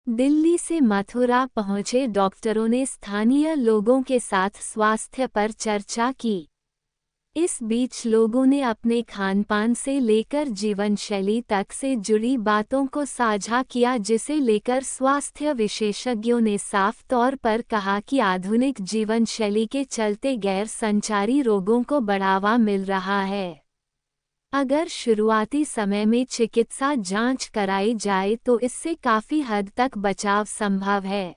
दिल्ली से मथुरा पहुंचे डॉक्टरों ने स्थानीय लोगों के साथ स्वास्थ्य पर चर्चा की। इस बीच लोगों ने अपने खानपान से लेकर जीवन शैली तक से जुड़ी बातों को साझा किया, जिसे लेकर स्वास्थ्य विशेषज्ञों ने साफ तौर पर कहा कि आधुनिक जीवन शैली के चलते गैर संचारी रोगों को बढ़ावा मिल रहा है। अगर शुरुआती समय में चिकित्सा जांच कराई जाए तो इससे काफी हद तक बचाव संभव है।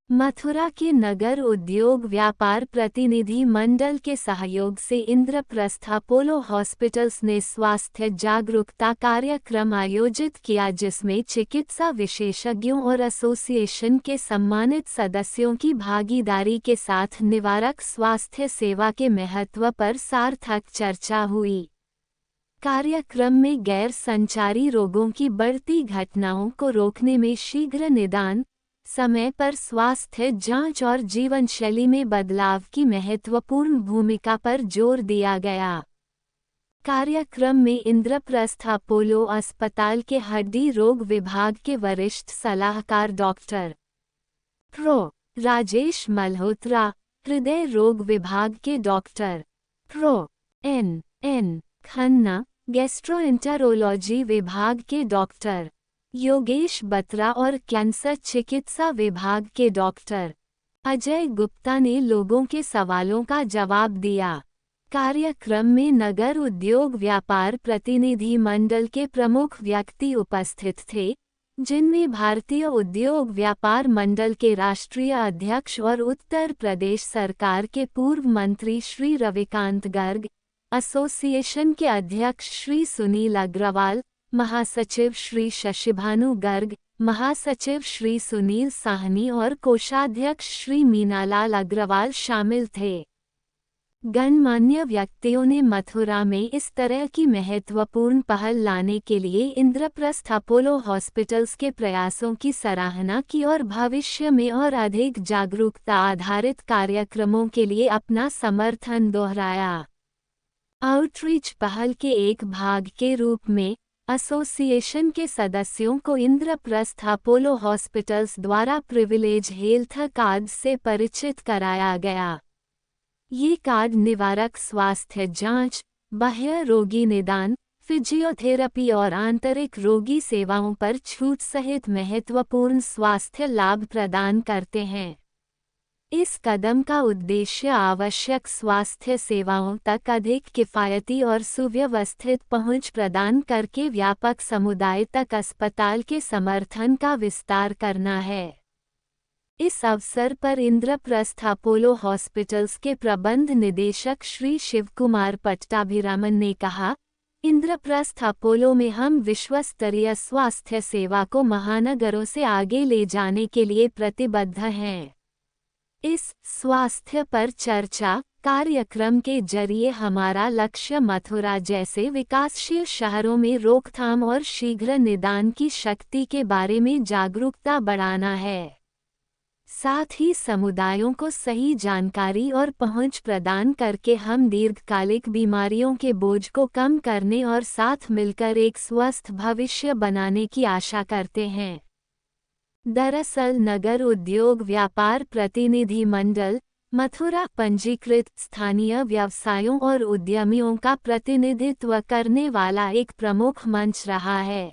मथुरा के नगर उद्योग व्यापार प्रतिनिधि मंडल के सहयोग से इंद्रप्रस्थ अपोलो हॉस्पिटल्स ने स्वास्थ्य जागरूकता कार्यक्रम आयोजित किया, जिसमें चिकित्सा विशेषज्ञों और एसोसिएशन के सम्मानित सदस्यों की भागीदारी के साथ निवारक स्वास्थ्य सेवा के महत्व पर सार्थक चर्चा हुई। कार्यक्रम में गैर संचारी रोगों की बढ़ती घटनाओं को रोकने में शीघ्र निदान, समय पर स्वास्थ्य जांच और जीवन शैली में बदलाव की महत्वपूर्ण भूमिका पर जोर दिया गया। कार्यक्रम में इंद्रप्रस्थ अपोलो अस्पताल के हड्डी रोग विभाग के वरिष्ठ सलाहकार डॉक्टर प्रो. राजेश मल्होत्रा, हृदय रोग विभाग के डॉक्टर प्रो. एन. खन्ना, गैस्ट्रोएंटेरोलॉजी विभाग के डॉक्टर योगेश बत्रा और कैंसर चिकित्सा विभाग के डॉक्टर अजय गुप्ता ने लोगों के सवालों का जवाब दिया। कार्यक्रम में नगर उद्योग व्यापार प्रतिनिधि मंडल के प्रमुख व्यक्ति उपस्थित थे, जिनमें भारतीय उद्योग व्यापार मंडल के राष्ट्रीय अध्यक्ष और उत्तर प्रदेश सरकार के पूर्व मंत्री श्री रविकांत गर्ग, एसोसिएशन के अध्यक्ष श्री सुनील अग्रवाल, महासचिव श्री शशिभानु गर्ग, महासचिव श्री सुनील साहनी और कोषाध्यक्ष श्री मीनालाल अग्रवाल शामिल थे। गणमान्य व्यक्तियों ने मथुरा में इस तरह की महत्वपूर्ण पहल लाने के लिए इंद्रप्रस्थ अपोलो हॉस्पिटल्स के प्रयासों की सराहना की और भविष्य में और अधिक जागरूकता आधारित कार्यक्रमों के लिए अपना समर्थन दोहराया। आउटरीच पहल के एक भाग के रूप में एसोसिएशन के सदस्यों को इंद्रप्रस्थ अपोलो हॉस्पिटल्स द्वारा प्रिविलेज हेल्थ कार्ड से परिचित कराया गया। ये कार्ड निवारक स्वास्थ्य जांच, बाह्य रोगी निदान, फिजियोथेरेपी और आंतरिक रोगी सेवाओं पर छूट सहित महत्वपूर्ण स्वास्थ्य लाभ प्रदान करते हैं। इस कदम का उद्देश्य आवश्यक स्वास्थ्य सेवाओं तक अधिक किफ़ायती और सुव्यवस्थित पहुंच प्रदान करके व्यापक समुदाय तक अस्पताल के समर्थन का विस्तार करना है। इस अवसर पर इंद्रप्रस्थ अपोलो हॉस्पिटल्स के प्रबंध निदेशक श्री शिवकुमार पट्टाभिरामन ने कहा, इंद्रप्रस्थ अपोलो में हम विश्वस्तरीय स्वास्थ्य सेवा को महानगरों से आगे ले जाने के लिए प्रतिबद्ध हैं। इस स्वास्थ्य पर चर्चा कार्यक्रम के जरिए हमारा लक्ष्य मथुरा जैसे विकासशील शहरों में रोकथाम और शीघ्र निदान की शक्ति के बारे में जागरूकता बढ़ाना है। साथ ही समुदायों को सही जानकारी और पहुंच प्रदान करके हम दीर्घकालिक बीमारियों के बोझ को कम करने और साथ मिलकर एक स्वस्थ भविष्य बनाने की आशा करते हैं। दरअसल नगर उद्योग व्यापार प्रतिनिधि मंडल मथुरा पंजीकृत स्थानीय व्यवसायों और उद्यमियों का प्रतिनिधित्व करने वाला एक प्रमुख मंच रहा है।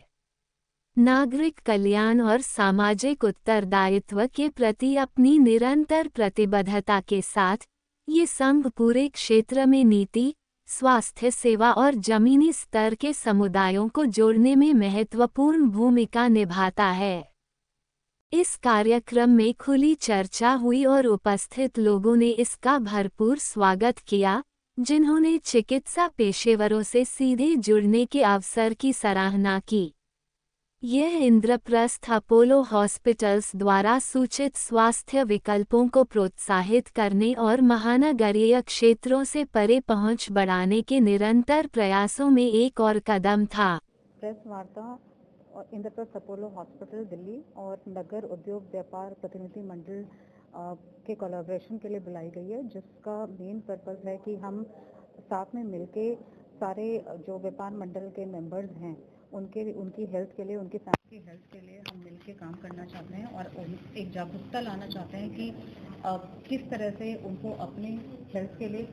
नागरिक कल्याण और सामाजिक उत्तरदायित्व के प्रति अपनी निरंतर प्रतिबद्धता के साथ ये संघ पूरे क्षेत्र में नीति, स्वास्थ्य सेवा और जमीनी स्तर के समुदायों को जोड़ने में महत्वपूर्ण भूमिका निभाता है। इस कार्यक्रम में खुली चर्चा हुई और उपस्थित लोगों ने इसका भरपूर स्वागत किया, जिन्होंने चिकित्सा पेशेवरों से सीधे जुड़ने के अवसर की सराहना की। यह इंद्रप्रस्थ अपोलो हॉस्पिटल्स द्वारा सूचित स्वास्थ्य विकल्पों को प्रोत्साहित करने और महानगरीय क्षेत्रों से परे पहुंच बढ़ाने के निरंतर प्रयासों में एक और कदम था। प्रेस वार्ता और इंद्रप्रस्थ अपोलो हॉस्पिटल दिल्ली और नगर उद्योग व्यापार प्रतिनिधि मंडल के कोलैबोरेशन के लिए बुलाई गई है, जिसका मेन पर्पस है कि हम साथ में मिलके सारे जो व्यापार मंडल के मेंबर्स हैं उनकी हेल्थ के लिए, उनकी फैमिली की हेल्थ के लिए हम मिलकर के काम करना चाहते हैं और एक जागरूकता लाना चाहते हैं कि किस तरह से उनको अपने हेल्थ के लिए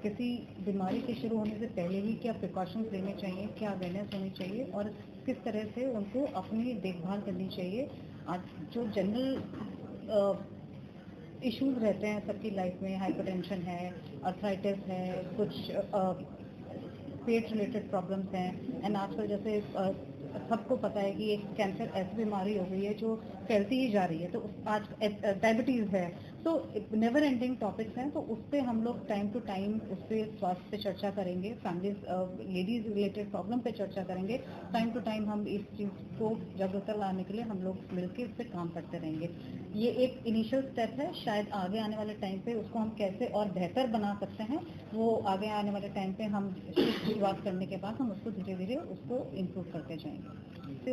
किसी बीमारी के शुरू होने से पहले ही क्या प्रिकॉशंस लेने चाहिए, क्या अवेयरनेस होनी चाहिए और किस तरह से उनको अपनी देखभाल करनी चाहिए। आज जो जनरल इश्यूज रहते हैं सबकी लाइफ में, हाइपरटेंशन है, अर्थराइटिस है, कुछ पेट रिलेटेड प्रॉब्लम्स हैं, एंड आजकल जैसे सबको पता है कि एक कैंसर ऐसी बीमारी हो गई है जो फैलती ही जा रही है, तो आज डायबिटीज़ है, तो नेवर एंडिंग टॉपिक्स हैं। तो उस पर हम लोग टाइम टू टाइम उस पर स्वास्थ्य पे चर्चा करेंगे, फैमिलीज लेडीज रिलेटेड प्रॉब्लम पे चर्चा करेंगे। टाइम टू टाइम हम इस चीज़ को जागरूकता लाने के लिए हम लोग मिलकर इस पर काम करते रहेंगे। ये एक इनिशियल स्टेप है, शायद आगे आने वाले टाइम पे उसको हम कैसे और बेहतर बना सकते हैं, वो आगे आने वाले टाइम पे हम शुरुआत करने के बाद हम उसको धीरे धीरे उसको इम्प्रूव करते जाएंगे।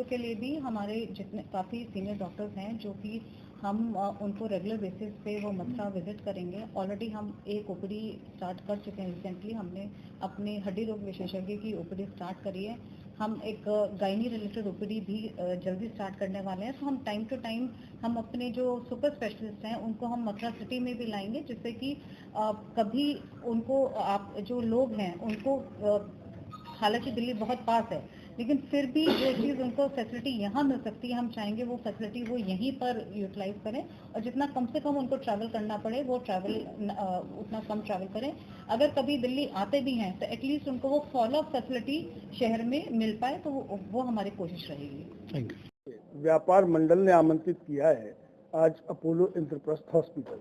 के लिए भी हमारे जितने काफ़ी सीनियर डॉक्टर्स हैं जो कि हम उनको रेगुलर बेसिस पे वो मथुरा विजिट करेंगे। ऑलरेडी हम एक ओपीडी स्टार्ट कर चुके हैं, रिसेंटली हमने अपने हड्डी रोग विशेषज्ञ की ओपीडी स्टार्ट करी है। हम एक गायनी रिलेटेड ओपीडी भी जल्दी स्टार्ट करने वाले हैं। तो हम टाइम टू टाइम हम अपने जो सुपर स्पेशलिस्ट हैं उनको हम मथुरा सिटी में भी लाएंगे, जिससे कि कभी उनको आप जो लोग हैं उनको हालांकि दिल्ली बहुत पास है, लेकिन फिर भी जो चीज़ उनको फैसिलिटी यहाँ मिल सकती है, हम चाहेंगे वो फैसिलिटी वो यहीं पर यूटिलाइज करें और जितना कम से कम उनको ट्रैवल करना पड़े वो ट्रैवल उतना कम ट्रैवल करें। अगर कभी दिल्ली आते भी हैं तो एटलीस्ट उनको वो फॉलोअप फैसिलिटी शहर में मिल पाए, तो वो हमारी कोशिश रहेगी। व्यापार मंडल ने आमंत्रित किया है आज अपोलो इंद्रप्रस्थ हॉस्पिटल।